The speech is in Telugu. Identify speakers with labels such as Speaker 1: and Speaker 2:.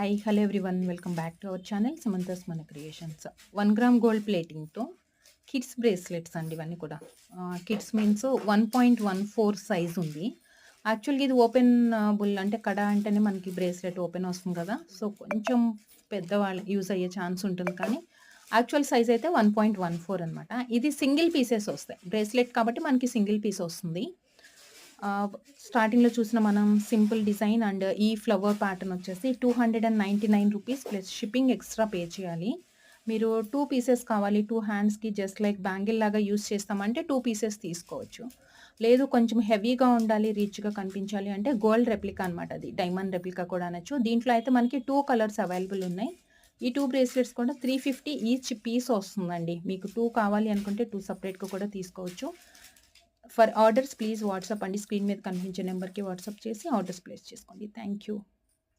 Speaker 1: Hi hello everyone welcome back to our channel Samantha's మన క్రియేషన్స్ 1 గ్రామ్ గోల్డ్ ప్లేటింగ్తో కిడ్స్ బ్రేస్లెట్స్ అండి ఇవన్నీ కూడా కిడ్స్ మీన్స్ 1.14 సైజ్ ఉంది. యాక్చువల్గా ఇది ఓపెన్ బుల్ అంటే కడ అంటేనే మనకి బ్రేస్లెట్ ఓపెన్ వస్తుంది కదా, సో కొంచెం పెద్దవాళ్ళు యూజ్ అయ్యే ఛాన్స్ ఉంటుంది. కానీ యాక్చువల్ సైజ్ అయితే 1.14 అనమాట. ఇది సింగిల్ పీసెస్ వస్తాయి బ్రేస్లెట్ కాబట్టి మనకి సింగిల్ పీస్ వస్తుంది. స్టార్టింగ్‌లో చూసిన మనం సింపుల్ డిజైన్ అండ్ ఈ ఫ్లవర్ ప్యాటర్న్ వచ్చేసి 299 rupees plus shipping extra pay చేయాలి. మీరు 2 పీసెస్ కావాలి, 2 హ్యాండ్స్‌కి జస్ట్ లైక్ బ్యాంగిల్ లాగా యూజ్ చేస్తామంటే 2 పీసెస్ తీసుకోవచ్చు. లేదు కొంచెం హెవీగా ఉండాలి, రిచ్‌గా కనిపించాలి అంటే గోల్డ్ రెప్లికా అనమాట, అది డైమండ్ రెప్లికా కూడా అనొచ్చు. దీంట్లో అయితే మనకి 2 కలర్స్ అవైలబుల్ ఉన్నాయి. ఈ 2 బ్రేస్లెట్స్ కూడా 350 ఈచ్ పీస్ వస్తుందండి. మీకు 2 కావాలి అనుకుంటే 2 సెపరేట్‌గా కూడా తీసుకోవచ్చు. ఫర్ ఆర్డర్స్ ప్లీజ్ వాట్సాప్ అండి. స్క్రీన్ మీద కనిపించే నెంబర్‌కి వాట్సాప్ చేసి ఆర్డర్స్ ప్లేస్ చేసుకోండి. Thank you.